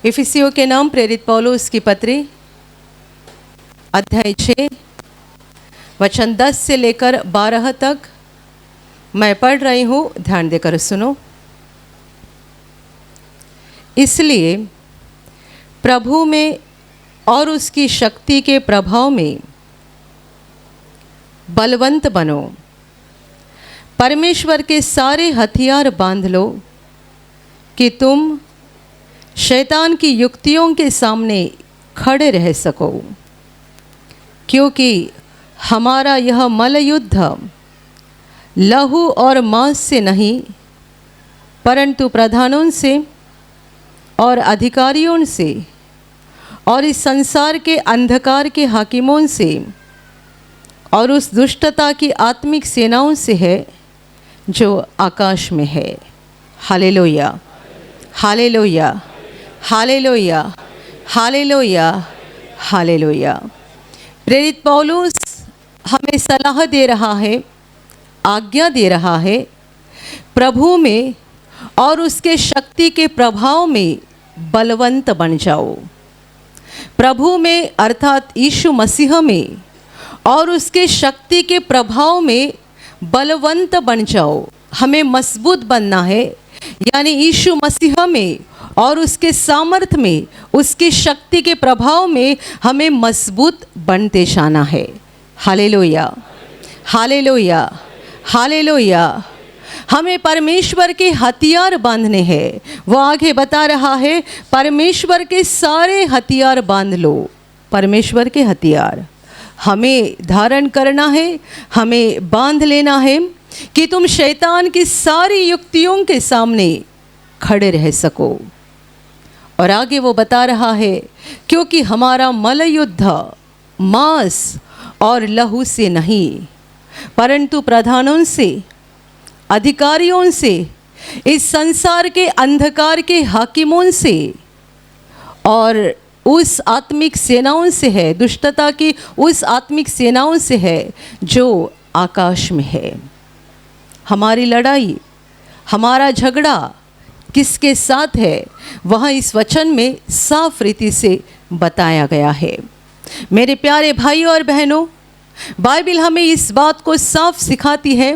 इफिसियों के नाम प्रेरित पौलुस की पत्री अध्याय 6 वचन 10 से लेकर 12 तक मैं पढ़ रही हूँ, ध्यान देकर सुनो। इसलिए प्रभु में और उसकी शक्ति के प्रभाव में बलवंत बनो, परमेश्वर के सारे हथियार बांध लो कि तुम शैतान की युक्तियों के सामने खड़े रह सको, क्योंकि हमारा यह मल्लयुद्ध लहू और मांस से नहीं परंतु प्रधानों से और अधिकारियों से और इस संसार के अंधकार के हाकिमों से और उस दुष्टता की आत्मिक सेनाओं से है जो आकाश में है। Hallelujah, hallelujah, hallelujah, hallelujah, hallelujah. प्रेरित पौलुस हमें सलाह दे रहा है, आज्ञा दे रहा है, प्रभु में और उसके शक्ति के प्रभाव में बलवंत बन जाओ। प्रभु में अर्थात यीशु मसीह में और उसके शक्ति के प्रभाव में बलवंत बन जाओ। हमें मजबूत बनना है, यानी यीशु मसीह में और उसके सामर्थ्य में, उसकी शक्ति के प्रभाव में हमें मजबूत बनते जाना है। Hallelujah, hallelujah, hallelujah. हमें परमेश्वर के हथियार बांधने हैं। वो आगे बता रहा है, परमेश्वर के सारे हथियार बांध लो। परमेश्वर के हथियार हमें धारण करना है, हमें बांध लेना है कि तुम शैतान की सारी युक्तियों के सामने खड़े रह सको। और आगे वो बता रहा है, क्योंकि हमारा मल्लयुद्ध मांस और लहू से नहीं परंतु प्रधानों से, अधिकारियों से, इस संसार के अंधकार के हाकिमों से और उस आत्मिक सेनाओं से है, दुष्टता की उस आत्मिक सेनाओं से है जो आकाश में है। हमारी लड़ाई, हमारा झगड़ा किसके साथ है, वहाँ इस वचन में साफ रीति से बताया गया है। मेरे प्यारे भाइयों और बहनों, बाइबल हमें इस बात को साफ सिखाती है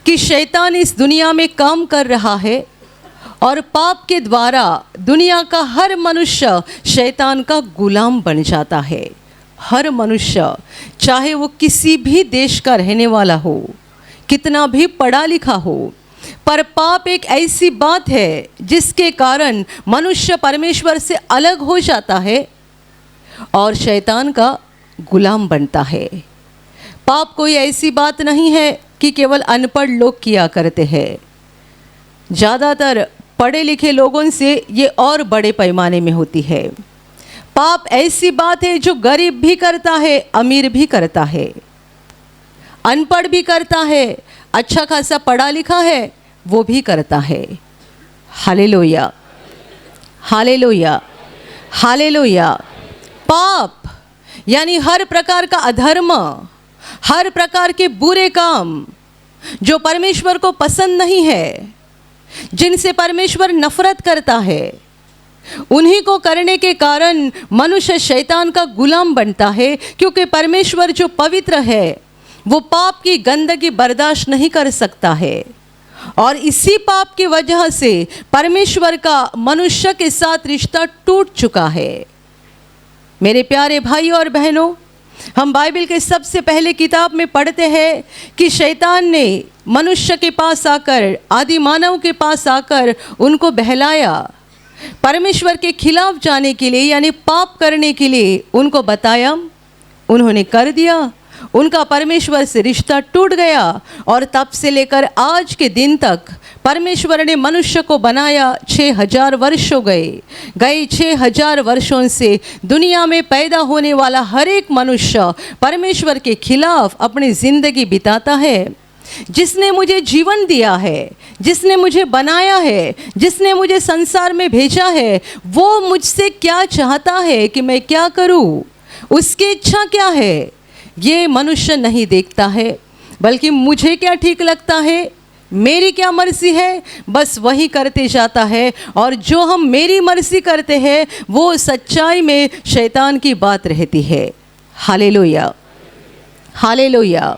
कि शैतान इस दुनिया में काम कर रहा है और पाप के द्वारा दुनिया का हर मनुष्य शैतान का गुलाम बन जाता है। हर मनुष्य, चाहे वो किसी भी देश का रहने वाला हो, कितना भी पढ़ा लिखा हो, पर पाप एक ऐसी बात है जिसके कारण मनुष्य परमेश्वर से अलग हो जाता है और शैतान का गुलाम बनता है। पाप कोई ऐसी बात नहीं है कि केवल अनपढ़ लोग किया करते हैं। ज़्यादातर पढ़े लिखे लोगों से ये और बड़े पैमाने में होती है। पाप ऐसी बात है जो गरीब भी करता है, अमीर भी करता है, अनपढ़ भी करता है, अच्छा खासा पढ़ा लिखा है वो भी करता है। Hallelujah, hallelujah, hallelujah. पाप यानी हर प्रकार का अधर्म, हर प्रकार के बुरे काम जो परमेश्वर को पसंद नहीं है, जिनसे परमेश्वर नफरत करता है, उन्हीं को करने के कारण मनुष्य शैतान का गुलाम बनता है। क्योंकि परमेश्वर जो पवित्र है वो पाप की गंदगी बर्दाश्त नहीं कर सकता है और इसी पाप की वजह से परमेश्वर का मनुष्य के साथ रिश्ता टूट चुका है। मेरे प्यारे भाई और बहनों, हम बाइबल के सबसे पहले किताब में पढ़ते हैं कि शैतान ने मनुष्य के पास आकर, आदि मानव के पास आकर उनको बहलाया, परमेश्वर के खिलाफ जाने के लिए यानी पाप करने के लिए उनको बताया। उन्होंने कर दिया, उनका परमेश्वर से रिश्ता टूट गया और तब से लेकर आज के दिन तक परमेश्वर ने मनुष्य को बनाया। 6000 वर्ष हो गए 6000 वर्षों से दुनिया में पैदा होने वाला हर एक मनुष्य परमेश्वर के खिलाफ अपनी ज़िंदगी बिताता है। जिसने मुझे जीवन दिया है, जिसने मुझे बनाया है, जिसने मुझे संसार में भेजा है, वो मुझसे क्या चाहता है कि मैं क्या करूं, उसकी इच्छा क्या है, ये मनुष्य नहीं देखता है। बल्कि मुझे क्या ठीक लगता है, मेरी क्या मर्जी है, बस वही करते जाता है। और जो हम मेरी मर्जी करते हैं वो सच्चाई में शैतान की बात रहती है। Hallelujah, hallelujah.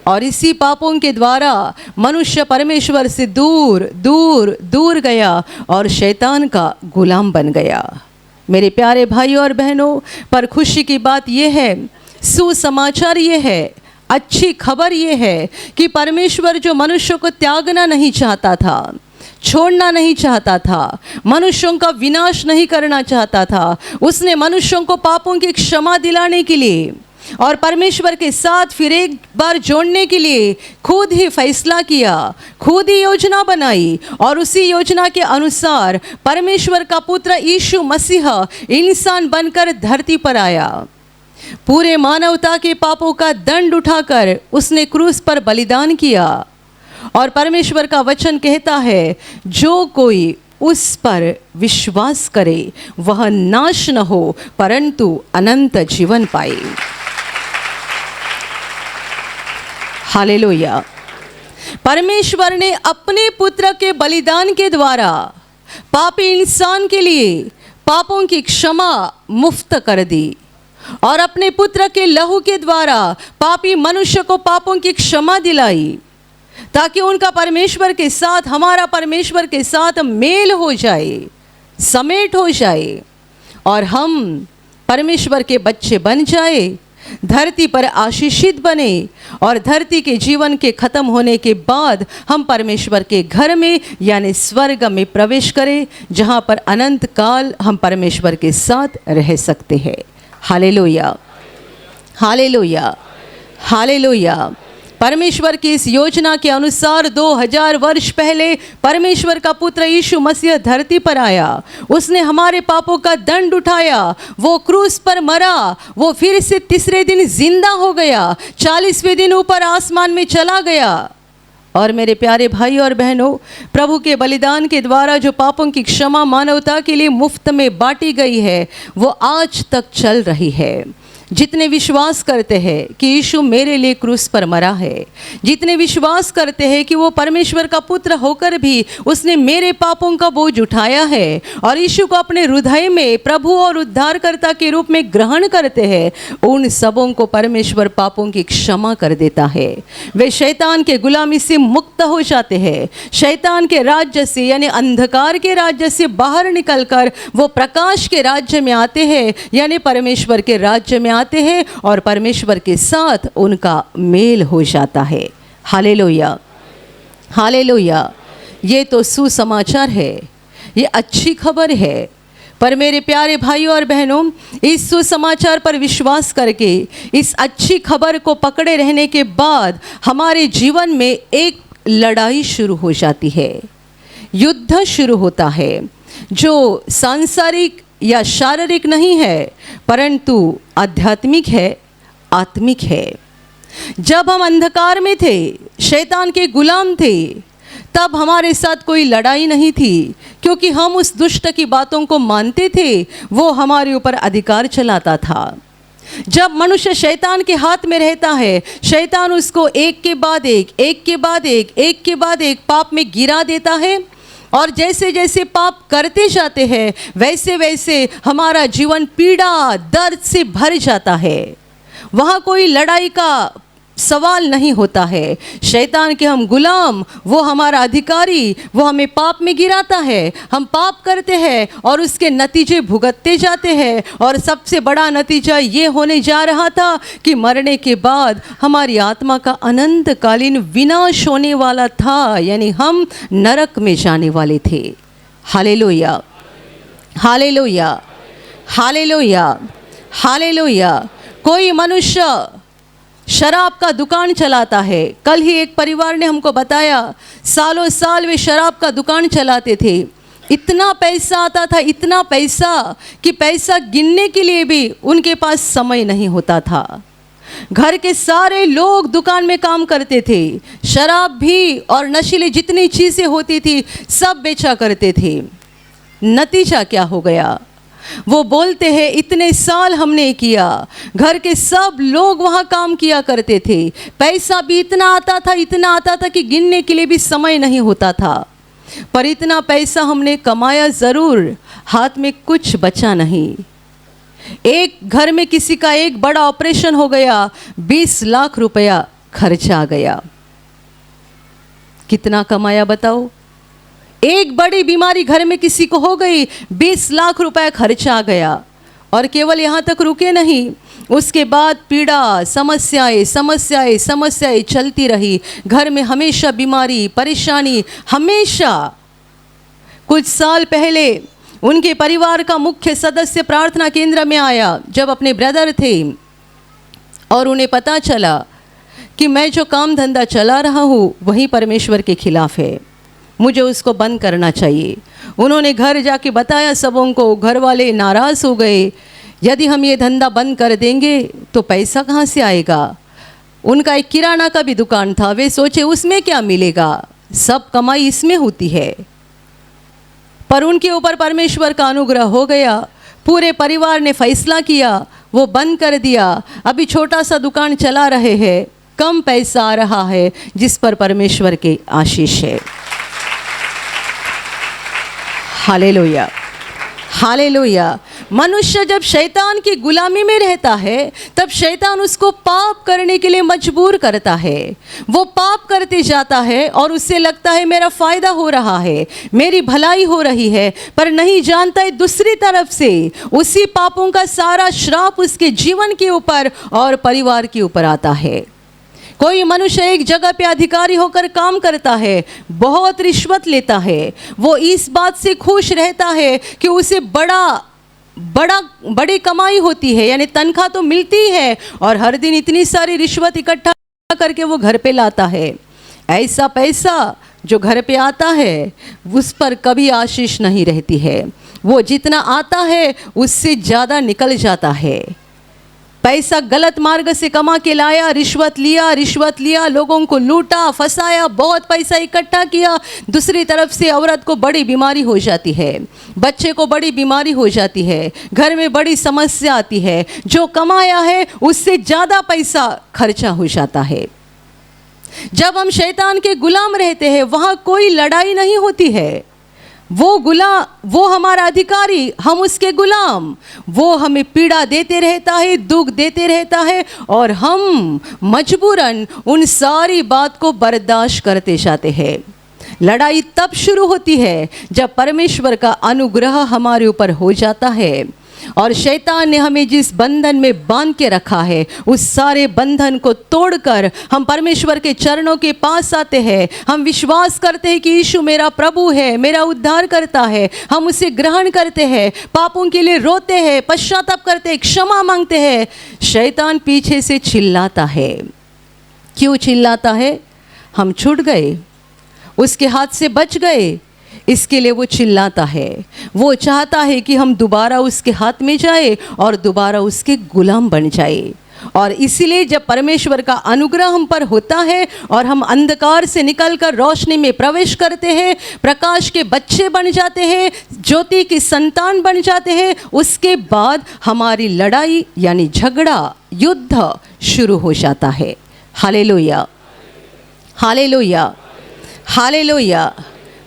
और इसी पापों के द्वारा मनुष्य परमेश्वर से दूर दूर दूर गया और शैतान का गुलाम बन गया। मेरे प्यारे भाइयों और बहनों, पर खुशी की बात यह है, सुसमाचार ये है, अच्छी खबर ये है कि परमेश्वर जो मनुष्यों को त्यागना नहीं चाहता था, छोड़ना नहीं चाहता था, मनुष्यों का विनाश नहीं करना चाहता था, उसने मनुष्यों को पापों की क्षमा दिलाने के लिए और परमेश्वर के साथ फिर एक बार जोड़ने के लिए खुद ही फैसला किया, खुद ही योजना बनाई और उसी योजना के अनुसार परमेश्वर का पुत्र यीशु मसीह इंसान बनकर धरती पर आया। पूरे मानवता के पापों का दंड उठाकर उसने क्रूस पर बलिदान किया। और परमेश्वर का वचन कहता है, जो कोई उस पर विश्वास करे वह नाश न हो परंतु अनंत जीवन पाए। हालेलुया। परमेश्वर ने अपने पुत्र के बलिदान के द्वारा पापी इंसान के लिए पापों की क्षमा मुफ्त कर दी और अपने पुत्र के लहू के द्वारा पापी मनुष्य को पापों की क्षमा दिलाई, ताकि उनका परमेश्वर के साथ, हमारा परमेश्वर के साथ मेल हो जाए, समेट हो जाए और हम परमेश्वर के बच्चे बन जाए, धरती पर आशीषित बने और धरती के जीवन के खत्म होने के बाद हम परमेश्वर के घर में यानी स्वर्ग में प्रवेश करें, जहाँ पर अनंत काल हम परमेश्वर के साथ रह सकते हैं। Hallelujah, hallelujah, hallelujah. परमेश्वर की इस योजना के अनुसार 2000 वर्ष पहले परमेश्वर का पुत्र यीशु मसीह धरती पर आया। उसने हमारे पापों का दंड उठाया, वो क्रूस पर मरा, वो फिर से तीसरे दिन जिंदा हो गया, 40वें दिन ऊपर आसमान में चला गया। और मेरे प्यारे भाई और बहनों, प्रभु के बलिदान के द्वारा जो पापों की क्षमा मानवता के लिए मुफ्त में बांटी गई है, वो आज तक चल रही है। जितने विश्वास करते हैं कि यीशु मेरे लिए क्रूस पर मरा है, जितने विश्वास करते हैं कि वो परमेश्वर का पुत्र होकर भी उसने मेरे पापों का बोझ उठाया है और यीशु को अपने हृदय में प्रभु और उद्धारकर्ता के रूप में ग्रहण करते हैं, उन सबों को परमेश्वर पापों की क्षमा कर देता है। वे शैतान के गुलामी से मुक्त हो जाते हैं, शैतान के राज्य से यानी अंधकार के राज्य से बाहर निकलकर वो प्रकाश के राज्य में आते हैं, यानी परमेश्वर के राज्य में आते हैं और परमेश्वर के साथ उनका मेल हो जाता है। Hallelujah, hallelujah. ये तो सुसमाचार है, ये अच्छी खबर है। पर मेरे प्यारे भाइयों और बहनों, इस सुसमाचार पर विश्वास करके इस अच्छी खबर को पकड़े रहने के बाद हमारे जीवन में एक लड़ाई शुरू हो जाती है, युद्ध शुरू होता है, जो सांसारिक या शारीरिक नहीं है परंतु आध्यात्मिक है, आत्मिक है। जब हम अंधकार में थे, शैतान के गुलाम थे, तब हमारे साथ कोई लड़ाई नहीं थी, क्योंकि हम उस दुष्ट की बातों को मानते थे, वो हमारे ऊपर अधिकार चलाता था। जब मनुष्य शैतान के हाथ में रहता है, शैतान उसको एक के बाद एक, एक के बाद एक, एक के बाद एक पाप में गिरा देता है और जैसे जैसे पाप करते जाते हैं वैसे वैसे हमारा जीवन पीड़ा, दर्द से भर जाता है। वहाँ कोई लड़ाई का सवाल नहीं होता है। शैतान के हम गुलाम, वो हमारा अधिकारी, वो हमें पाप में गिराता है, हम पाप करते हैं और उसके नतीजे भुगतते जाते हैं। और सबसे बड़ा नतीजा ये होने जा रहा था कि मरने के बाद हमारी आत्मा का अनंतकालीन विनाश होने वाला था, यानी हम नरक में जाने वाले थे। Hallelujah, hallelujah, hallelujah, hallelujah. कोई मनुष्य शराब का दुकान चलाता है। कल ही एक परिवार ने हमको बताया, सालों साल वे शराब का दुकान चलाते थे, इतना पैसा आता था, इतना पैसा कि पैसा गिनने के लिए भी उनके पास समय नहीं होता था। घर के सारे लोग दुकान में काम करते थे, शराब भी और नशीली जितनी चीज़ें होती थी सब बेचा करते थे। नतीजा क्या हो गया? वो बोलते हैं इतने साल हमने किया, घर के सब लोग वहाँ काम किया करते थे, पैसा भी इतना आता था कि गिनने के लिए भी समय नहीं होता था, पर इतना पैसा हमने कमाया ज़रूर, हाथ में कुछ बचा नहीं। एक घर में किसी का एक बड़ा ऑपरेशन हो गया, 20 लाख रुपया खर्चा आ गया। कितना कमाया बताओ? एक बड़ी बीमारी घर में किसी को हो गई, 20 लाख रुपए खर्चा आ गया। और केवल यहाँ तक रुके नहीं, उसके बाद पीड़ा, समस्याएं चलती रही। घर में हमेशा बीमारी, परेशानी, हमेशा। कुछ साल पहले उनके परिवार का मुख्य सदस्य प्रार्थना केंद्र में आया, जब अपने ब्रदर थे, और उन्हें पता चला कि मैं जो काम धंधा चला रहा हूँ वही परमेश्वर के खिलाफ है, मुझे उसको बंद करना चाहिए। उन्होंने घर जाके बताया सबों को, घर वाले नाराज़ हो गए, यदि हम ये धंधा बंद कर देंगे तो पैसा कहाँ से आएगा। उनका एक किराना का भी दुकान था, वे सोचे उसमें क्या मिलेगा, सब कमाई इसमें होती है। पर उनके ऊपर परमेश्वर का अनुग्रह हो गया, पूरे परिवार ने फैसला किया, वो बंद कर दिया। अभी छोटा सा दुकान चला रहे हैं, कम पैसा आ रहा है, जिस पर परमेश्वर की आशीष है। Hallelujah, hallelujah. मनुष्य जब शैतान की गुलामी में रहता है तब शैतान उसको पाप करने के लिए मजबूर करता है। वो पाप करते जाता है और उससे लगता है मेरा फ़ायदा हो रहा है, मेरी भलाई हो रही है, पर नहीं जानता है दूसरी तरफ से उसी पापों का सारा श्राप उसके जीवन के ऊपर और परिवार के ऊपर आता है। कोई मनुष्य एक जगह पे अधिकारी होकर काम करता है, बहुत रिश्वत लेता है, वो इस बात से खुश रहता है कि उसे बड़ी कमाई होती है, यानी तनख्वाह तो मिलती है, और हर दिन इतनी सारी रिश्वत इकट्ठा करके वो घर पे लाता है। ऐसा पैसा जो घर पे आता है उस पर कभी आशीष नहीं रहती है, वो जितना आता है उससे ज़्यादा निकल जाता है। पैसा गलत मार्ग से कमा के लाया, रिश्वत लिया, लोगों को लूटा, फंसाया, बहुत पैसा इकट्ठा किया। दूसरी तरफ से औरत को बड़ी बीमारी हो जाती है, बच्चे को बड़ी बीमारी हो जाती है, घर में बड़ी समस्या आती है, जो कमाया है उससे ज़्यादा पैसा खर्चा हो जाता है। जब हम शैतान के गुलाम रहते हैं वहाँ कोई लड़ाई नहीं होती है, वो हमारा अधिकारी, हम उसके गुलाम। वो हमें पीड़ा देते रहता है, दुख देते रहता है, और हम मजबूरन उन सारी बात को बर्दाश्त करते जाते हैं। लड़ाई तब शुरू होती है जब परमेश्वर का अनुग्रह हमारे ऊपर हो जाता है, और शैतान ने हमें जिस बंधन में बांध के रखा है उस सारे बंधन को तोड़कर हम परमेश्वर के चरणों के पास आते हैं। हम विश्वास करते हैं कि यीशु मेरा प्रभु है, मेरा उद्धार करता है, हम उसे ग्रहण करते हैं, पापों के लिए रोते हैं, पश्चाताप करते हैं, क्षमा मांगते हैं। शैतान पीछे से चिल्लाता है। क्यों चिल्लाता है? हम छूट गए, उसके हाथ से बच गए, इसके लिए वो चिल्लाता है। वो चाहता है कि हम दोबारा उसके हाथ में जाए और दोबारा उसके गुलाम बन जाए। और इसीलिए जब परमेश्वर का अनुग्रह हम पर होता है और हम अंधकार से निकलकर रोशनी में प्रवेश करते हैं, प्रकाश के बच्चे बन जाते हैं, ज्योति की संतान बन जाते हैं, उसके बाद हमारी लड़ाई यानी झगड़ा, युद्ध शुरू हो जाता है। Hallelujah, hallelujah, hallelujah,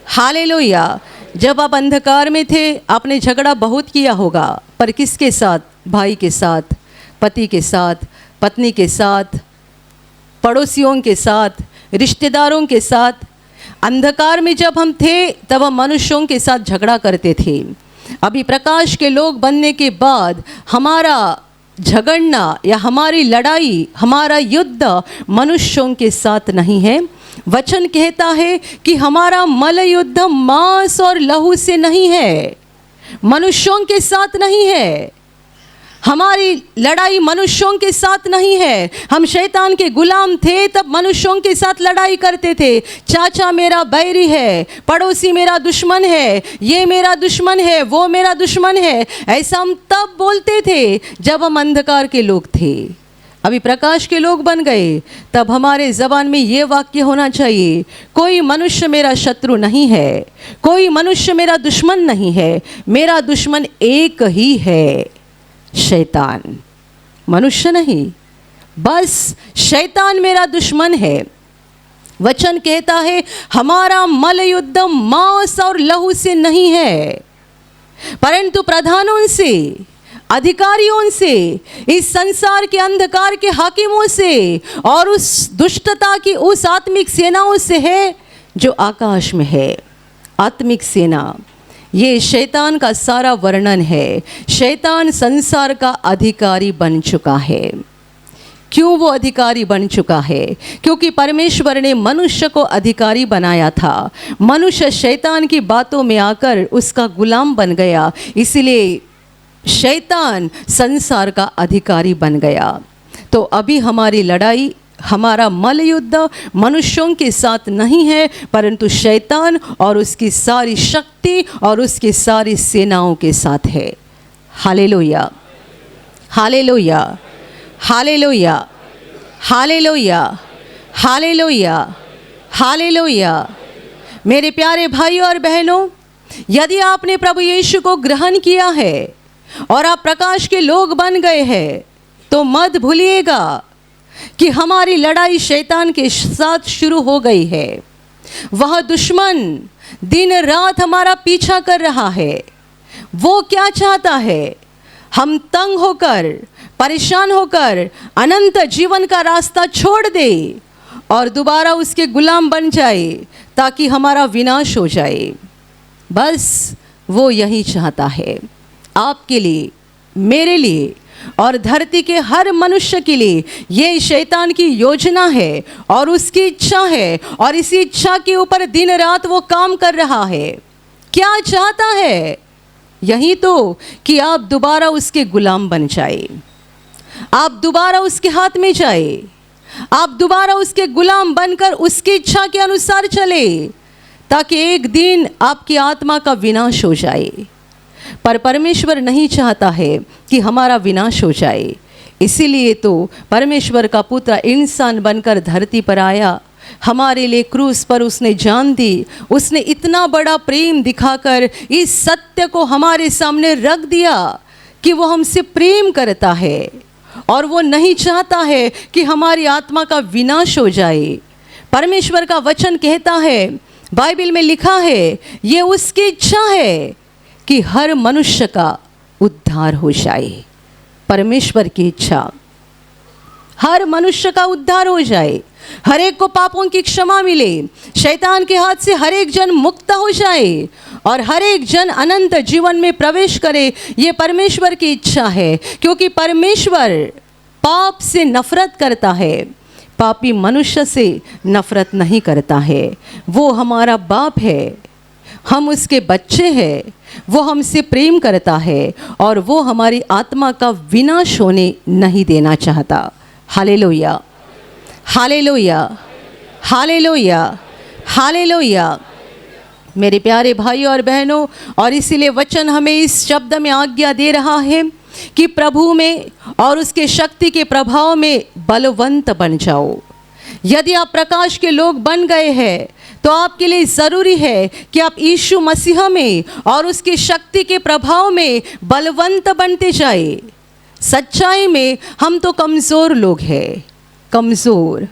hallelujah. जब आप अंधकार में थे आपने झगड़ा बहुत किया होगा, पर किसके साथ? भाई के साथ, पति के साथ, पत्नी के साथ, पड़ोसियों के साथ, रिश्तेदारों के साथ। अंधकार में जब हम थे तब हम मनुष्यों के साथ झगड़ा करते थे। अभी प्रकाश के लोग बनने के बाद हमारा झगड़ना या हमारी लड़ाई, हमारा युद्ध मनुष्यों के साथ नहीं है। वचन कहता है कि हमारा मल युद्ध मांस और लहू से नहीं है, मनुष्यों के साथ नहीं है। हमारी लड़ाई मनुष्यों के साथ नहीं है। हम शैतान के गुलाम थे तब मनुष्यों के साथ लड़ाई करते थे। चाचा मेरा बैरी है, पड़ोसी मेरा दुश्मन है, ये मेरा दुश्मन है, वो मेरा दुश्मन है। ऐसा हम तब बोलते थे जब हम अंधकार के लोग थे। अभी प्रकाश के लोग बन गए, तब हमारे ज़बान में ये वाक्य होना चाहिए, कोई मनुष्य मेरा शत्रु नहीं है, कोई मनुष्य मेरा दुश्मन नहीं है, मेरा दुश्मन एक ही है, शैतान। मनुष्य नहीं, बस शैतान मेरा दुश्मन है। वचन कहता है हमारा मल युद्ध मांस और लहू से नहीं है, परंतु प्रधानों से, अधिकारियों से, इस संसार के अंधकार के हाकिमों से और उस दुष्टता की उस आत्मिक सेनाओं से है जो आकाश में है। आत्मिक सेना, ये शैतान का सारा वर्णन है। शैतान संसार का अधिकारी बन चुका है। क्यों वो अधिकारी बन चुका है? क्योंकि परमेश्वर ने मनुष्य को अधिकारी बनाया था। मनुष्य शैतान की बातों में आकर उसका गुलाम बन गया, इसलिए शैतान संसार का अधिकारी बन गया। तो अभी हमारी लड़ाई, हमारा मल युद्ध मनुष्यों के साथ नहीं है, परंतु शैतान और उसकी सारी शक्ति और उसकी सारी सेनाओं के साथ है। Hallelujah, hallelujah, hallelujah, hallelujah, hallelujah, hallelujah. मेरे प्यारे भाइयों और बहनों, यदि आपने प्रभु यीशु को ग्रहण किया है और आप प्रकाश के लोग बन गए हैं, तो मत भूलिएगा कि हमारी लड़ाई शैतान के साथ शुरू हो गई है। वह दुश्मन दिन रात हमारा पीछा कर रहा है। वो क्या चाहता है? हम तंग होकर, परेशान होकर अनंत जीवन का रास्ता छोड़ दे और दोबारा उसके गुलाम बन जाए ताकि हमारा विनाश हो जाए। बस वो यही चाहता है आपके लिए, मेरे लिए और धरती के हर मनुष्य के लिए। ये शैतान की योजना है और उसकी इच्छा है, और इसी इच्छा के ऊपर दिन रात वो काम कर रहा है। क्या चाहता है? यही तो कि आप दोबारा उसके गुलाम बन जाए, आप दोबारा उसके हाथ में जाए, आप दोबारा उसके गुलाम बनकर उसकी इच्छा के अनुसार चले, ताकि एक दिन आपकी आत्मा का विनाश हो जाए। पर परमेश्वर नहीं चाहता है कि हमारा विनाश हो जाए। इसीलिए तो परमेश्वर का पुत्र इंसान बनकर धरती पर आया, हमारे लिए क्रूस पर उसने जान दी। उसने इतना बड़ा प्रेम दिखाकर इस सत्य को हमारे सामने रख दिया कि वो हमसे प्रेम करता है और वो नहीं चाहता है कि हमारी आत्मा का विनाश हो जाए। परमेश्वर का वचन कहता है, बाइबल में लिखा है, ये उसकी इच्छा है कि हर मनुष्य का उद्धार हो जाए। परमेश्वर की इच्छा, हर मनुष्य का उद्धार हो जाए, हर एक को पापों की क्षमा मिले, शैतान के हाथ से हर एक जन मुक्त हो जाए और हर एक जन अनंत जीवन में प्रवेश करे। ये परमेश्वर की इच्छा है, क्योंकि परमेश्वर पाप से नफरत करता है, पापी मनुष्य से नफरत नहीं करता है। वो हमारा बाप है, हम उसके बच्चे हैं, वो हमसे प्रेम करता है और वो हमारी आत्मा का विनाश होने नहीं देना चाहता। Hallelujah, hallelujah, hallelujah, hallelujah. मेरे प्यारे भाइयों और बहनों, और इसीलिए वचन हमें इस शब्द में आज्ञा दे रहा है कि प्रभु में और उसके शक्ति के प्रभाव में बलवंत बन जाओ। यदि आप प्रकाश के लोग बन गए हैं, तो आपके लिए ज़रूरी है कि आप यीशु मसीह में और उसकी शक्ति के प्रभाव में बलवंत बनते जाए। सच्चाई में हम तो कमज़ोर लोग हैं, कमज़ोर।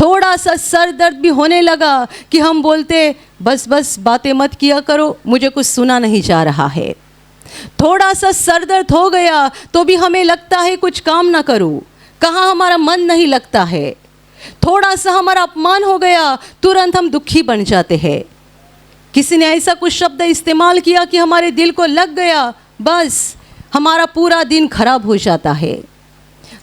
थोड़ा सा सर दर्द भी होने लगा कि हम बोलते बस बस बातें मत किया करो, मुझे कुछ सुना नहीं जा रहा है। थोड़ा सा सर दर्द हो गया तो भी हमें लगता है कुछ काम ना करूं, कहाँ हमारा मन नहीं लगता है। थोड़ा सा हमारा अपमान हो गया, तुरंत हम दुखी बन जाते हैं। किसी ने ऐसा कुछ शब्द इस्तेमाल किया कि हमारे दिल को लग गया, बस हमारा पूरा दिन खराब हो जाता है।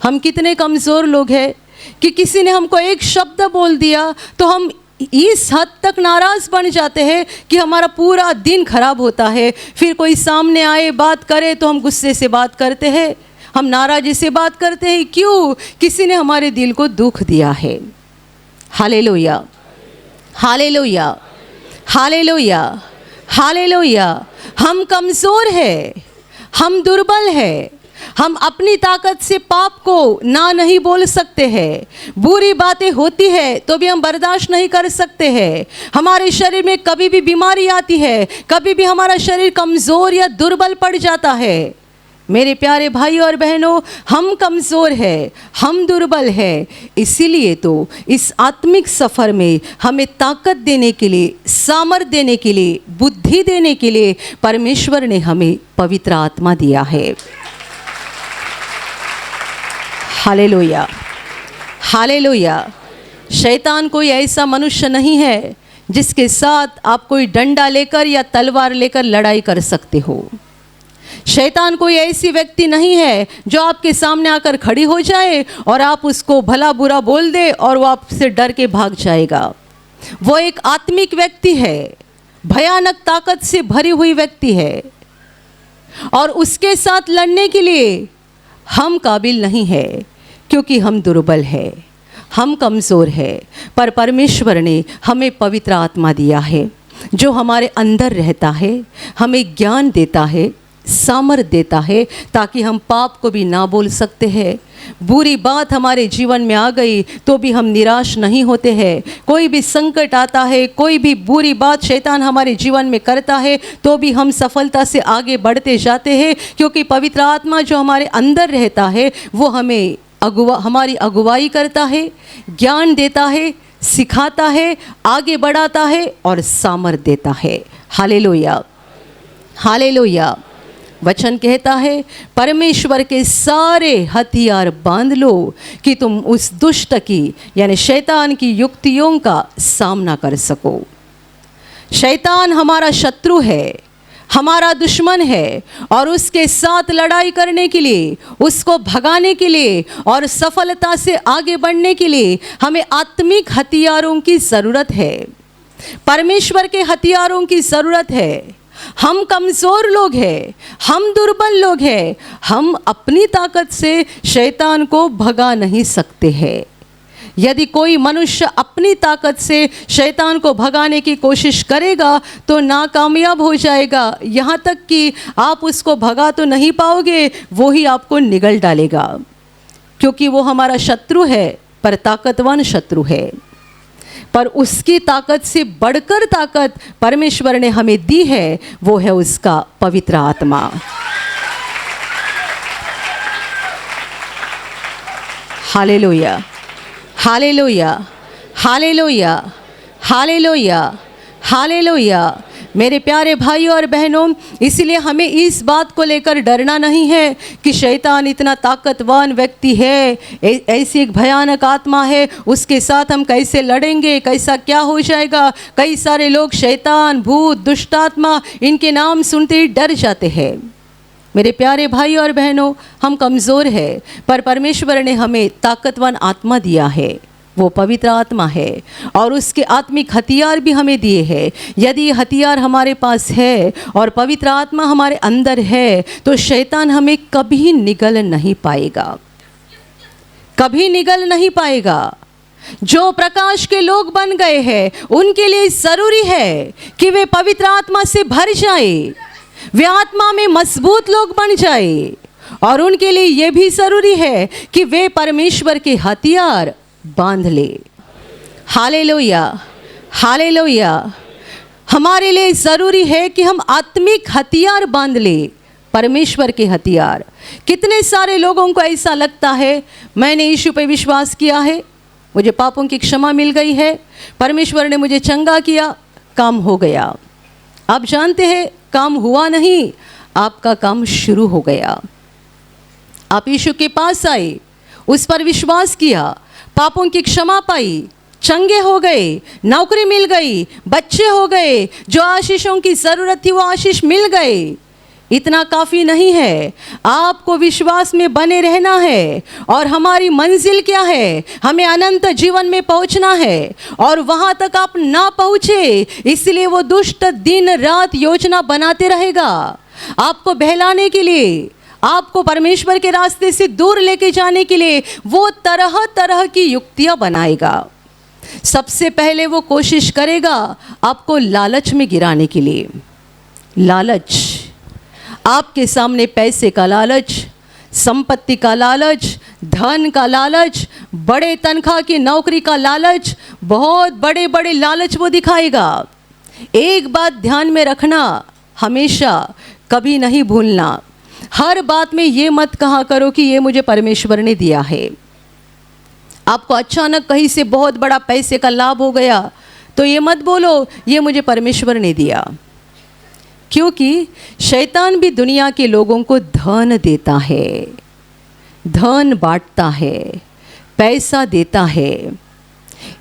हम कितने कमज़ोर लोग हैं कि किसी ने हमको एक शब्द बोल दिया तो हम इस हद तक नाराज़ बन जाते हैं कि हमारा पूरा दिन खराब होता है। फिर कोई सामने आए बात करे तो हम गुस्से से बात करते हैं, हम नाराज़गी से बात करते हैं। क्यों? किसी ने हमारे दिल को दुख दिया है। Hallelujah, hallelujah, hallelujah, hallelujah. हम कमज़ोर हैं, हम दुर्बल हैं, हम अपनी ताकत से पाप को ना नहीं बोल सकते हैं। बुरी बातें होती है तो भी हम बर्दाश्त नहीं कर सकते हैं। हमारे शरीर में कभी भी बीमारी आती है, कभी भी हमारा शरीर कमज़ोर या दुर्बल पड़ जाता है। मेरे प्यारे भाई और बहनों, हम कमज़ोर हैं, हम दुर्बल हैं। इसीलिए तो इस आत्मिक सफ़र में हमें ताकत देने के लिए, सामर्थ्य देने के लिए, बुद्धि देने के लिए परमेश्वर ने हमें पवित्र आत्मा दिया है। Hallelujah, hallelujah. शैतान कोई ऐसा मनुष्य नहीं है जिसके साथ आप कोई डंडा लेकर या तलवार लेकर लड़ाई कर सकते हो। शैतान कोई ऐसी व्यक्ति नहीं है जो आपके सामने आकर खड़ी हो जाए और आप उसको भला बुरा बोल दे और वो आपसे डर के भाग जाएगा। वो एक आत्मिक व्यक्ति है, भयानक ताकत से भरी हुई व्यक्ति है, और उसके साथ लड़ने के लिए हम काबिल नहीं है, क्योंकि हम दुर्बल हैं, हम कमज़ोर हैं। पर परमेश्वर ने हमें पवित्र आत्मा दिया है जो हमारे अंदर रहता है, हमें ज्ञान देता है, सामर्थ्य देता है, ताकि हम पाप को भी ना बोल सकते हैं। बुरी बात हमारे जीवन में आ गई तो भी हम निराश नहीं होते हैं। कोई भी संकट आता है, कोई भी बुरी बात शैतान हमारे जीवन में करता है तो भी हम सफलता से आगे बढ़ते जाते हैं, क्योंकि पवित्र आत्मा जो हमारे अंदर रहता है वो हमें हमारी अगुवाई करता है, ज्ञान देता है, सिखाता है, आगे बढ़ाता है और सामर्थ्य देता है। Hallelujah, hallelujah. वचन कहता है, परमेश्वर के सारे हथियार बांध लो कि तुम उस दुष्ट की यानी शैतान की युक्तियों का सामना कर सको। शैतान हमारा शत्रु है, हमारा दुश्मन है, और उसके साथ लड़ाई करने के लिए, उसको भगाने के लिए और सफलता से आगे बढ़ने के लिए हमें आत्मिक हथियारों की ज़रूरत है। परमेश्वर के हथियारों की ज़रूरत है। हम कमज़ोर लोग हैं, हम दुर्बल लोग हैं, हम अपनी ताकत से शैतान को भगा नहीं सकते हैं। यदि कोई मनुष्य अपनी ताकत से शैतान को भगाने की कोशिश करेगा तो नाकामयाब हो जाएगा। यहाँ तक कि आप उसको भगा तो नहीं पाओगे, वो ही आपको निगल डालेगा, क्योंकि वो हमारा शत्रु है, पर ताकतवान शत्रु है। पर उसकी ताकत से बढ़कर ताकत परमेश्वर ने हमें दी है, वो है उसका पवित्र आत्मा। Hallelujah, hallelujah, hallelujah, hallelujah, hallelujah. मेरे प्यारे भाई और बहनों, इसलिए हमें इस बात को लेकर डरना नहीं है कि शैतान इतना ताकतवान व्यक्ति है, ऐसी एक भयानक आत्मा है, उसके साथ हम कैसे लड़ेंगे, कैसा क्या हो जाएगा। कई सारे लोग शैतान, भूत, दुष्ट आत्मा, इनके नाम सुनते ही डर जाते हैं। मेरे प्यारे भाई और बहनों, हम कमज़ोर हैं, पर परमेश्वर ने हमें ताकतवान आत्मा दिया है, वो पवित्र आत्मा है, और उसके आत्मिक हथियार भी हमें दिए हैं। यदि ये हथियार हमारे पास है और पवित्र आत्मा हमारे अंदर है तो शैतान हमें कभी निगल नहीं पाएगा, कभी निगल नहीं पाएगा। जो प्रकाश के लोग बन गए हैं उनके लिए ज़रूरी है कि वे पवित्र आत्मा से भर जाए, वे आत्मा में मजबूत लोग बन जाए, और उनके लिए यह भी ज़रूरी है कि वे परमेश्वर के हथियार बांध ले। Hallelujah, hallelujah. हमारे लिए ज़रूरी है कि हम आत्मिक हथियार बांध ले, परमेश्वर के हथियार। कितने सारे लोगों को ऐसा लगता है, मैंने यीशु पे विश्वास किया है, मुझे पापों की क्षमा मिल गई है, परमेश्वर ने मुझे चंगा किया, काम हो गया। आप जानते हैं, काम हुआ नहीं, आपका काम शुरू हो गया। आप यीशु के पास आए, उस पर विश्वास किया, पापों की क्षमा पाई, चंगे हो गए, नौकरी मिल गई, बच्चे हो गए, जो आशीषों की ज़रूरत थी वो आशीष मिल गए। इतना काफ़ी नहीं है, आपको विश्वास में बने रहना है। और हमारी मंजिल क्या है? हमें अनंत जीवन में पहुंचना है, और वहां तक आप ना पहुंचे इसलिए वो दुष्ट दिन रात योजना बनाते रहेगा आपको बहलाने के लिए, आपको परमेश्वर के रास्ते से दूर लेके जाने के लिए वो तरह तरह की युक्तियां बनाएगा। सबसे पहले वो कोशिश करेगा आपको लालच में गिराने के लिए। लालच, आपके सामने पैसे का लालच, संपत्ति का लालच, धन का लालच, बड़े तनख्वाह की नौकरी का लालच, बहुत बड़े बड़े लालच वो दिखाएगा। एक बात ध्यान में रखना, हमेशा कभी नहीं भूलना, हर बात में ये मत कहा करो कि ये मुझे परमेश्वर ने दिया है। आपको अचानक कहीं से बहुत बड़ा पैसे का लाभ हो गया तो ये मत बोलो ये मुझे परमेश्वर ने दिया, क्योंकि शैतान भी दुनिया के लोगों को धन देता है, धन बांटता है, पैसा देता है।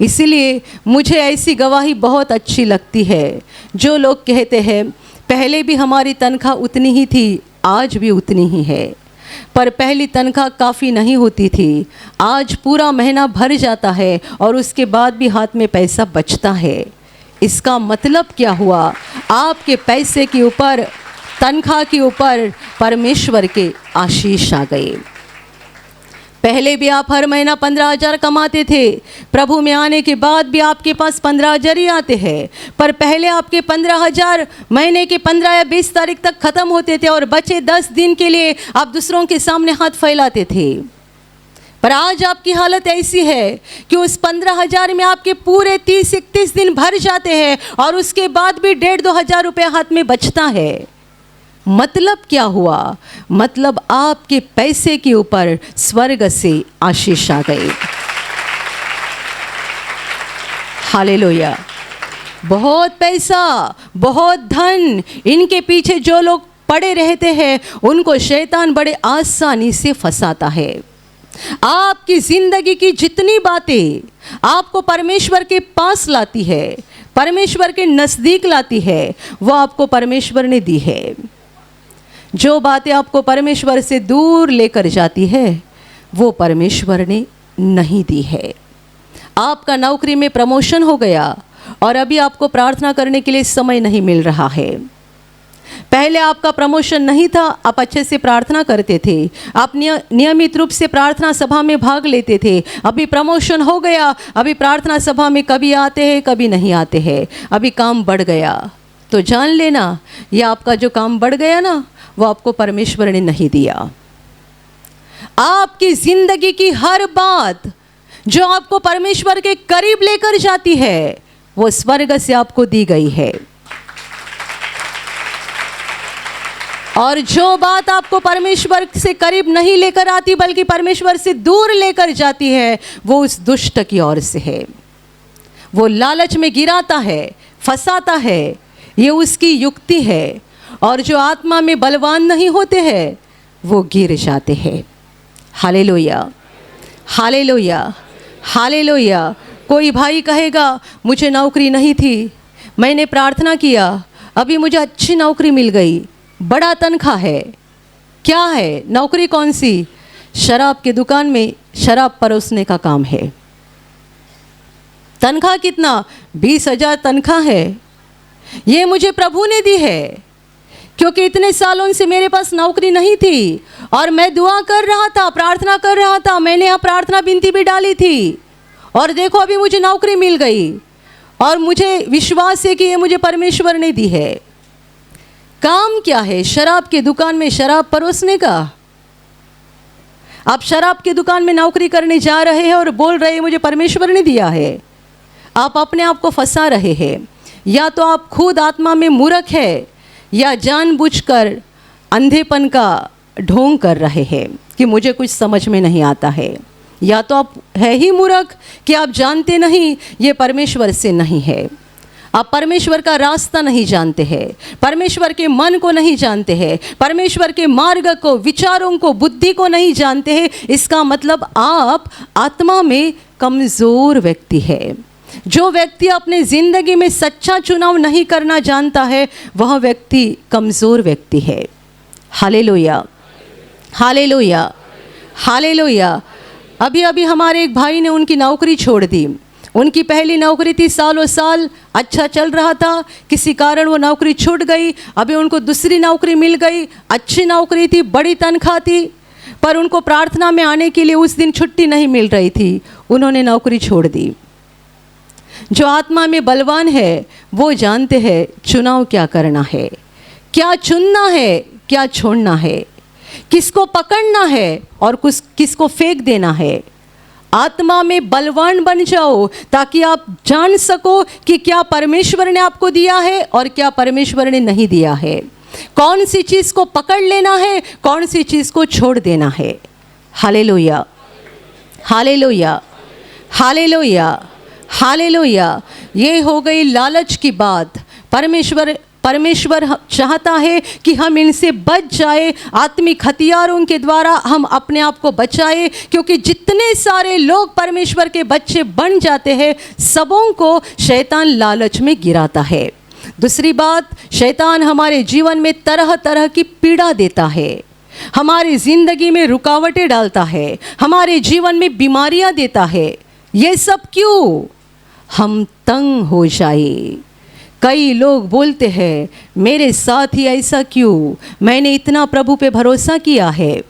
इसलिए मुझे ऐसी गवाही बहुत अच्छी लगती है जो लोग कहते हैं पहले भी हमारी तनख्वाह उतनी ही थी, आज भी उतनी ही है, पर पहली तनख्वाह काफ़ी नहीं होती थी, आज पूरा महीना भर जाता है और उसके बाद भी हाथ में पैसा बचता है। इसका मतलब क्या हुआ? आपके पैसे के ऊपर, तनख्वाह के ऊपर परमेश्वर के आशीष आ गए। पहले भी आप हर महीना 15,000 कमाते थे, प्रभु में आने के बाद भी आपके पास 15,000 ही आते हैं, पर पहले आपके 15,000 महीने के 15 या 20 तारीख तक ख़त्म होते थे और बचे 10 दिन के लिए आप दूसरों के सामने हाथ फैलाते थे। पर आज आपकी हालत ऐसी है कि उस 15,000 में आपके पूरे 30-31 दिन भर जाते हैं और उसके बाद भी 1,500-2 हज़ार रुपये हाथ में बचता है। मतलब क्या हुआ? मतलब आपके पैसे के ऊपर स्वर्ग से आशीष आ गए। हालेलुया। बहुत पैसा, बहुत धन, इनके पीछे जो लोग पड़े रहते हैं उनको शैतान बड़े आसानी से फंसाता है। आपकी जिंदगी की जितनी बातें आपको परमेश्वर के पास लाती है, परमेश्वर के नज़दीक लाती है, वो आपको परमेश्वर ने दी है। जो बातें आपको परमेश्वर से दूर लेकर जाती है वो परमेश्वर ने नहीं दी है। आपका नौकरी में प्रमोशन हो गया और अभी आपको प्रार्थना करने के लिए समय नहीं मिल रहा है। पहले आपका प्रमोशन नहीं था, आप अच्छे से प्रार्थना करते थे, आप नियमित रूप से प्रार्थना सभा में भाग लेते थे। अभी प्रमोशन हो गया, अभी प्रार्थना सभा में कभी आते हैं कभी नहीं आते हैं, अभी काम बढ़ गया, तो जान लेना ये आपका जो काम बढ़ गया ना वो आपको परमेश्वर ने नहीं दिया। आपकी जिंदगी की हर बात जो आपको परमेश्वर के करीब लेकर जाती है वो स्वर्ग से आपको दी गई है, और जो बात आपको परमेश्वर से करीब नहीं लेकर आती बल्कि परमेश्वर से दूर लेकर जाती है वो उस दुष्ट की ओर से है। वो लालच में गिराता है, फंसाता है, ये उसकी युक्ति है। और जो आत्मा में बलवान नहीं होते हैं वो गिर जाते हैं। Hallelujah, hallelujah, hallelujah. कोई भाई कहेगा मुझे नौकरी नहीं थी, मैंने प्रार्थना किया, अभी मुझे अच्छी नौकरी मिल गई, बड़ा तनख्वाह है। क्या है नौकरी? कौन सी? शराब की दुकान में शराब परोसने का काम है। तनख्वाह कितना? 20,000 तनख्वाह है। ये मुझे प्रभु ने दी है, क्योंकि इतने सालों से मेरे पास नौकरी नहीं थी और मैं दुआ कर रहा था, प्रार्थना कर रहा था, मैंने यहाँ प्रार्थना विनती भी डाली थी और देखो अभी मुझे नौकरी मिल गई और मुझे विश्वास है कि ये मुझे परमेश्वर ने दी है। काम क्या है? शराब की दुकान में शराब परोसने का। आप शराब की दुकान में नौकरी करने जा रहे हैं और बोल रहे हैं मुझे परमेश्वर ने दिया है। आप अपने आप को फंसा रहे हैं। या तो आप खुद आत्मा में मूर्ख है या जानबूझकर अंधेपन का ढोंग कर रहे हैं कि मुझे कुछ समझ में नहीं आता है। या तो आप है ही मूर्ख कि आप जानते नहीं ये परमेश्वर से नहीं है, आप परमेश्वर का रास्ता नहीं जानते हैं, परमेश्वर के मन को नहीं जानते हैं, परमेश्वर के मार्ग को, विचारों को, बुद्धि को नहीं जानते हैं। इसका मतलब आप आत्मा में कमज़ोर व्यक्ति है। जो व्यक्ति अपने ज़िंदगी में सच्चा चुनाव नहीं करना जानता है वह व्यक्ति कमज़ोर व्यक्ति है। Hallelujah, hallelujah, hallelujah. अभी अभी हमारे एक भाई ने उनकी नौकरी छोड़ दी। उनकी पहली नौकरी थी, सालों साल अच्छा चल रहा था, किसी कारण वो नौकरी छूट गई। अभी उनको दूसरी नौकरी मिल गई, अच्छी नौकरी थी, बड़ी तनख्वाह थी, पर उनको प्रार्थना में आने के लिए उस दिन छुट्टी नहीं मिल रही थी, उन्होंने नौकरी छोड़ दी। जो आत्मा में बलवान है वो जानते हैं चुनाव क्या करना है, क्या चुनना है, क्या छोड़ना है। किसको पकड़ना है और किसको फेंक देना है। आत्मा में बलवान बन जाओ ताकि आप जान सको कि क्या परमेश्वर ने आपको दिया है और क्या परमेश्वर ने नहीं दिया है। कौन सी चीज़ को पकड़ लेना है, कौन सी चीज़ को छोड़ देना है। Hallelujah, hallelujah, hallelujah, hallelujah. ये हो गई लालच की बात। परमेश्वर चाहता है कि हम इनसे बच जाए, आत्मिक हथियारों के द्वारा हम अपने आप को बचाए, क्योंकि जितने सारे लोग परमेश्वर के बच्चे बन जाते हैं सबों को शैतान लालच में गिराता है। दूसरी बात, शैतान हमारे जीवन में तरह तरह की पीड़ा देता है, हमारी ज़िंदगी में रुकावटें डालता है, हमारे जीवन में बीमारियां देता है। ये सब क्यों? हम तंग हो जाए। कई लोग बोलते हैं मेरे साथ ही ऐसा क्यों, मैंने इतना प्रभु पे भरोसा किया है,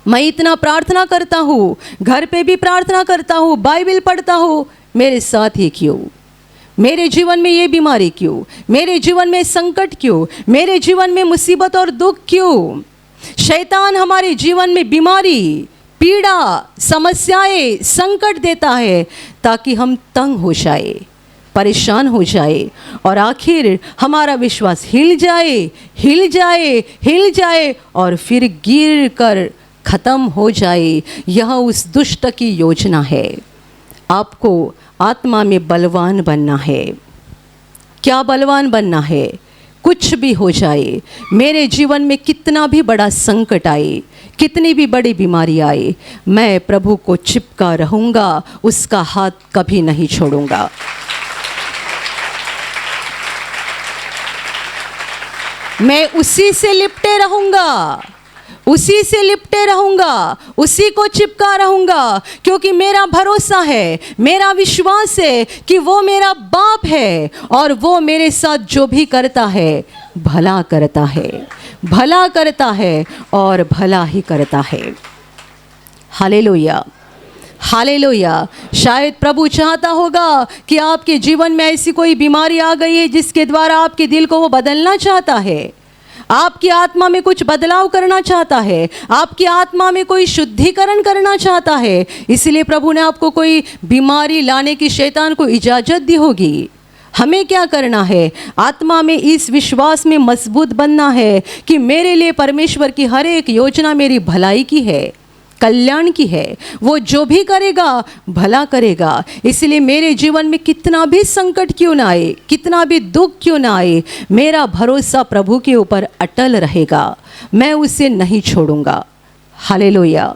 मैं इतना प्रार्थना करता हूँ, घर पे भी प्रार्थना करता हूँ, बाइबल पढ़ता हूँ, मेरे साथ ही क्यों, मेरे जीवन में ये बीमारी क्यों, मेरे जीवन में संकट क्यों, मेरे जीवन में मुसीबत और दुख क्यों। शैतान हमारे जीवन में बीमारी, पीड़ा, समस्याएं, संकट देता है ताकि हम तंग हो जाए, परेशान हो जाए और आखिर हमारा विश्वास हिल जाए, हिल जाए, हिल जाए और फिर गिर कर ख़त्म हो जाए। यह उस दुष्ट की योजना है। आपको आत्मा में बलवान बनना है। क्या बलवान बनना है? कुछ भी हो जाए, मेरे जीवन में कितना भी बड़ा संकट आए, कितनी भी बड़ी बीमारी आए, मैं प्रभु को चिपका रहूँगा, उसका हाथ कभी नहीं छोड़ूंगा। मैं उसी से लिपटे रहूँगा, उसी से लिपटे रहूँगा, उसी को चिपका रहूँगा, क्योंकि मेरा भरोसा है, मेरा विश्वास है कि वो मेरा बाप है और वो मेरे साथ जो भी करता है भला करता है, भला करता है और भला ही करता है। Hallelujah, hallelujah. शायद प्रभु चाहता होगा कि आपके जीवन में ऐसी कोई बीमारी आ गई है जिसके द्वारा आपके दिल को वो बदलना चाहता है, आपकी आत्मा में कुछ बदलाव करना चाहता है, आपकी आत्मा में कोई शुद्धिकरण करना चाहता है। इसलिए प्रभु ने आपको कोई बीमारी लाने की शैतान को इजाज़त दी होगी। हमें क्या करना है? आत्मा में इस विश्वास में मजबूत बनना है कि मेरे लिए परमेश्वर की हर एक योजना मेरी भलाई की है, कल्याण की है। वो जो भी करेगा भला करेगा। इसलिए मेरे जीवन में कितना भी संकट क्यों ना आए, कितना भी दुख क्यों ना आए, मेरा भरोसा प्रभु के ऊपर अटल रहेगा, मैं उसे नहीं छोड़ूंगा। Hallelujah,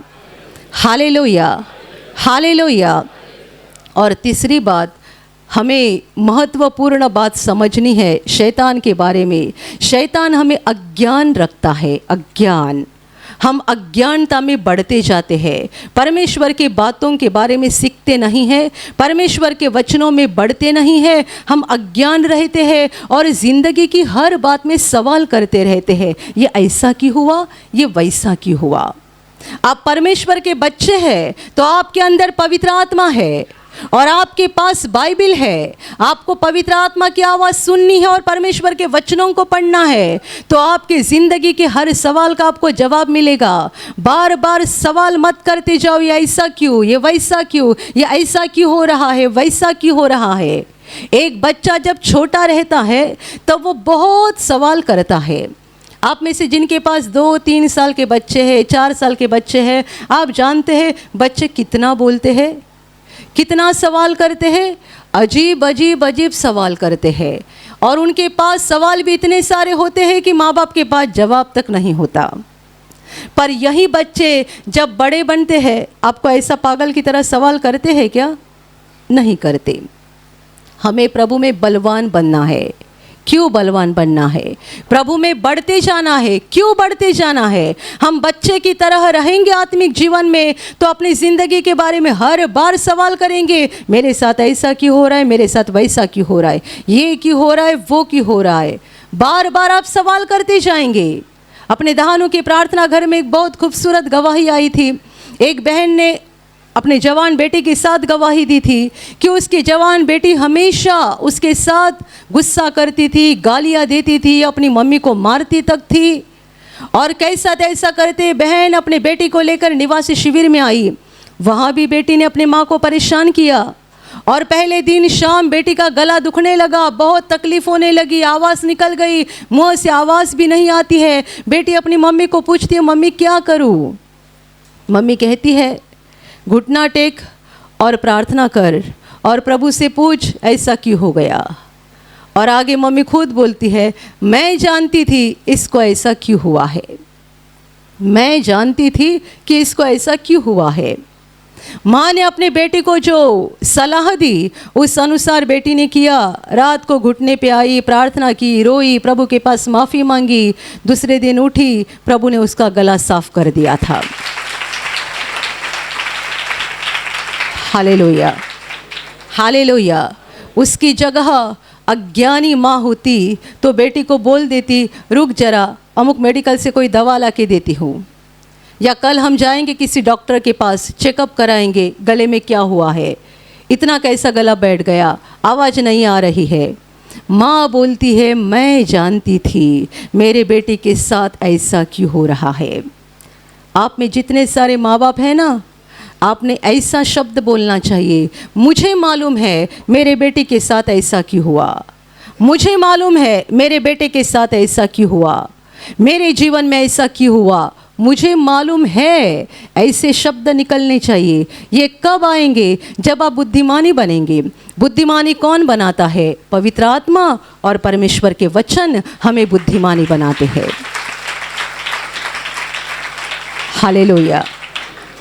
hallelujah, hallelujah. और तीसरी बात, हमें महत्वपूर्ण बात समझनी है शैतान के बारे में। शैतान हमें अज्ञान रखता है, अज्ञान। हम अज्ञानता में बढ़ते जाते हैं, परमेश्वर के बातों के बारे में सीखते नहीं हैं, परमेश्वर के वचनों में बढ़ते नहीं हैं। हम अज्ञान रहते हैं और ज़िंदगी की हर बात में सवाल करते रहते हैं, ये ऐसा क्यों हुआ, ये वैसा क्यों हुआ। आप परमेश्वर के बच्चे हैं तो आपके अंदर पवित्र आत्मा है और आपके पास बाइबल है। आपको पवित्र आत्मा की आवाज़ सुननी है और परमेश्वर के वचनों को पढ़ना है, तो आपकी ज़िंदगी के हर सवाल का आपको जवाब मिलेगा। बार बार सवाल मत करते जाओ, ये ऐसा क्यों, ये वैसा क्यों, ये ऐसा क्यों हो रहा है, वैसा क्यों हो रहा है। एक बच्चा जब छोटा रहता है तब वो बहुत सवाल करता है। आप में से जिनके पास 2-3 साल के बच्चे हैं, 4 साल के बच्चे हैं, आप जानते हैं बच्चे कितना बोलते हैं, कितना सवाल करते हैं, अजीब अजीब अजीब सवाल करते हैं। और उनके पास सवाल भी इतने सारे होते हैं कि माँ बाप के पास जवाब तक नहीं होता। पर यही बच्चे जब बड़े बनते हैं, आपको ऐसा पागल की तरह सवाल करते हैं क्या? नहीं करते। हमें प्रभु में बलवान बनना है। क्यों बलवान बनना है? प्रभु में बढ़ते जाना है। क्यों बढ़ते जाना है? हम बच्चे की तरह रहेंगे आत्मिक जीवन में तो अपनी ज़िंदगी के बारे में हर बार सवाल करेंगे, मेरे साथ ऐसा क्यों हो रहा है, मेरे साथ वैसा क्यों हो रहा है, ये क्यों हो रहा है, वो क्यों हो रहा है। बार बार आप सवाल करते जाएंगे। अपने दहानों के प्रार्थना घर में एक बहुत खूबसूरत गवाही आई थी। एक बहन ने अपने जवान बेटे के साथ गवाही दी थी कि उसकी जवान बेटी हमेशा उसके साथ गुस्सा करती थी, गालियाँ देती थी, अपनी मम्मी को मारती तक थी। और कैसा तैसा करते बहन अपने बेटी को लेकर निवासी शिविर में आई। वहाँ भी बेटी ने अपनी माँ को परेशान किया और पहले दिन शाम बेटी का गला दुखने लगा, बहुत तकलीफ होने लगी, आवाज़ निकल गई, मुँह से आवाज़ भी नहीं आती है। बेटी अपनी मम्मी को पूछती है, मम्मी क्या करूँ? मम्मी कहती है, घुटना टेक और प्रार्थना कर और प्रभु से पूछ ऐसा क्यों हो गया। और आगे मम्मी खुद बोलती है, मैं जानती थी इसको ऐसा क्यों हुआ है, मैं जानती थी कि इसको ऐसा क्यों हुआ है। माँ ने अपने बेटी को जो सलाह दी उस अनुसार बेटी ने किया। रात को घुटने पे आई, प्रार्थना की, रोई, प्रभु के पास माफ़ी मांगी। दूसरे दिन उठी, प्रभु ने उसका गला साफ कर दिया था। Hallelujah, hallelujah. उसकी जगह अज्ञानी माँ होती तो बेटी को बोल देती, रुक जरा, अमुक मेडिकल से कोई दवा ला के देती हूँ, या कल हम जाएंगे किसी डॉक्टर के पास, चेकअप कराएंगे, गले में क्या हुआ है, इतना कैसा गला बैठ गया, आवाज़ नहीं आ रही है। माँ बोलती है, मैं जानती थी मेरे बेटे के साथ ऐसा क्यों हो रहा है। आप में जितने सारे माँ बाप हैं ना, आपने ऐसा शब्द बोलना चाहिए, मुझे मालूम है मेरे बेटे के साथ ऐसा क्यों हुआ, मुझे मालूम है मेरे बेटे के साथ ऐसा क्यों हुआ, मेरे जीवन में ऐसा क्यों हुआ, मुझे मालूम है। ऐसे शब्द निकलने चाहिए। ये कब आएंगे? जब आप बुद्धिमानी बनेंगे। बुद्धिमानी कौन बनाता है? पवित्र आत्मा और परमेश्वर के वचन हमें बुद्धिमानी बनाते हैं। Hallelujah,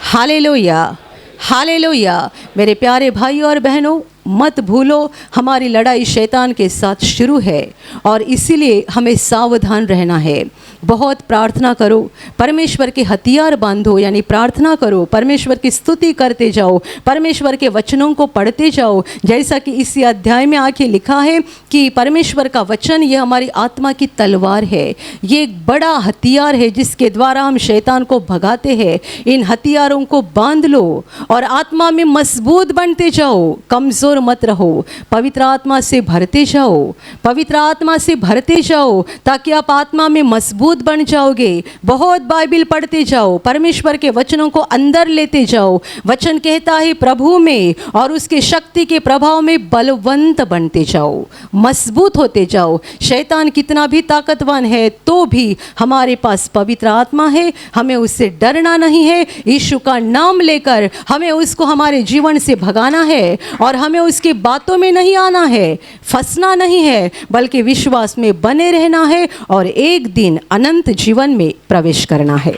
hallelujah, hallelujah. मेरे प्यारे भाई और बहनों, मत भूलो हमारी लड़ाई शैतान के साथ शुरू है और इसीलिए हमें सावधान रहना है। बहुत प्रार्थना करो, परमेश्वर के हथियार बांधो, यानी प्रार्थना करो, परमेश्वर की स्तुति करते जाओ, परमेश्वर के वचनों को पढ़ते जाओ। जैसा कि इसी अध्याय में आके लिखा है कि परमेश्वर का वचन ये हमारी आत्मा की तलवार है, ये एक बड़ा हथियार है जिसके द्वारा हम शैतान को भगाते हैं। इन हथियारों को बांध लो और आत्मा में मजबूत बनते जाओ, कमज़ोर मत रहो। पवित्र आत्मा से भरते जाओ, पवित्र आत्मा से भरते जाओ, ताकि आप आत्मा में मजबूत बन जाओगे। बहुत बाइबल पढ़ते जाओ, परमेश्वर के वचनों को अंदर लेते जाओ। वचन कहता है प्रभु में और उसके शक्ति के प्रभाव में बलवंत बनते जाओ, मजबूत होते जाओ। शैतान कितना भी ताकतवान है तो भी हमारे पास पवित्र आत्मा है, हमें उससे डरना नहीं है। यीशु का नाम लेकर हमें उसको हमारे जीवन से भगाना है और हमें उसकी बातों में नहीं आना है, फंसना नहीं है, बल्कि विश्वास में बने रहना है और एक दिन अनंत जीवन में प्रवेश करना है।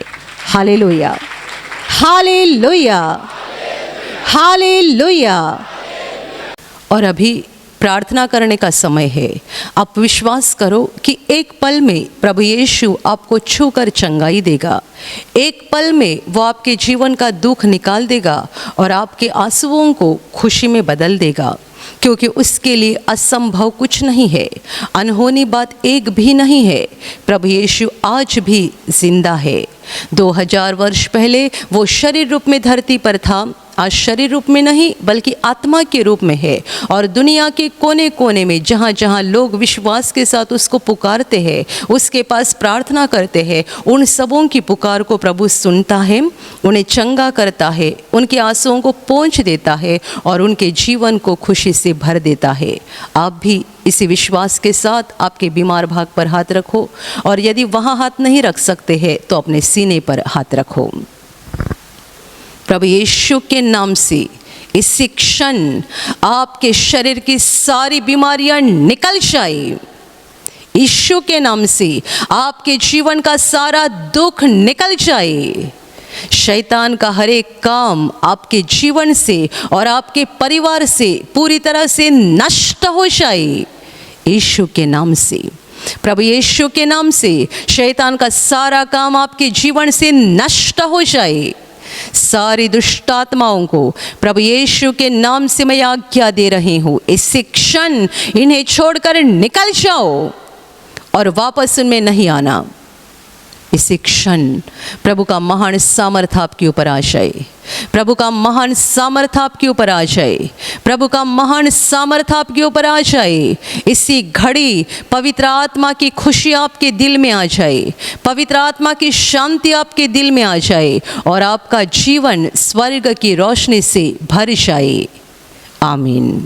Hallelujah, hallelujah, hallelujah. और अभी प्रार्थना करने का समय है। आप विश्वास करो कि एक पल में प्रभु यीशु आपको छूकर चंगाई देगा। एक पल में वो आपके जीवन का दुख निकाल देगा और आपके आंसुओं को खुशी में बदल देगा, क्योंकि उसके लिए असंभव कुछ नहीं है, अनहोनी बात एक भी नहीं है। प्रभु यीशु आज भी जिंदा है। 2000 वर्ष पहले वो शरीर रूप में धरती पर था, आज शरीर रूप में नहीं बल्कि आत्मा के रूप में है। और दुनिया के कोने कोने में जहाँ जहाँ लोग विश्वास के साथ उसको पुकारते हैं, उसके पास प्रार्थना करते हैं, उन सबों की पुकार को प्रभु सुनता है, उन्हें चंगा करता है, उनके आंसुओं को पोंछ देता है और उनके जीवन को खुशी से भर देता है। आप भी इसी विश्वास के साथ आपके बीमार भाग पर हाथ रखो और यदि वहाँ हाथ नहीं रख सकते हैं तो अपने सीने पर हाथ रखो। प्रभु यीशु के नाम से इसी क्षण आपके शरीर की सारी बीमारियां निकल जाए। यीशु के नाम से आपके जीवन का सारा दुख निकल जाए। शैतान का हर एक काम आपके जीवन से और आपके परिवार से पूरी तरह से नष्ट हो जाए। यीशु के नाम से, प्रभु यीशु के नाम से शैतान का सारा काम आपके जीवन से नष्ट हो जाए। सारी दुष्ट आत्माओं को प्रभु यीशु के नाम से मैं आज्ञा दे रही हूँ, इसी क्षण इन्हें छोड़कर निकल जाओ और वापस उनमें नहीं आना। इसी क्षण प्रभु का महान सामर्थ आपके ऊपर आ जाए, प्रभु का महान सामर्थ आपके ऊपर आ जाए, प्रभु का महान सामर्थ आपके ऊपर आ जाए। इसी घड़ी पवित्र आत्मा की खुशी आपके दिल में आ जाए, पवित्र आत्मा की शांति आपके दिल में आ जाए और आपका जीवन स्वर्ग की रोशनी से भर जाए। आमीन।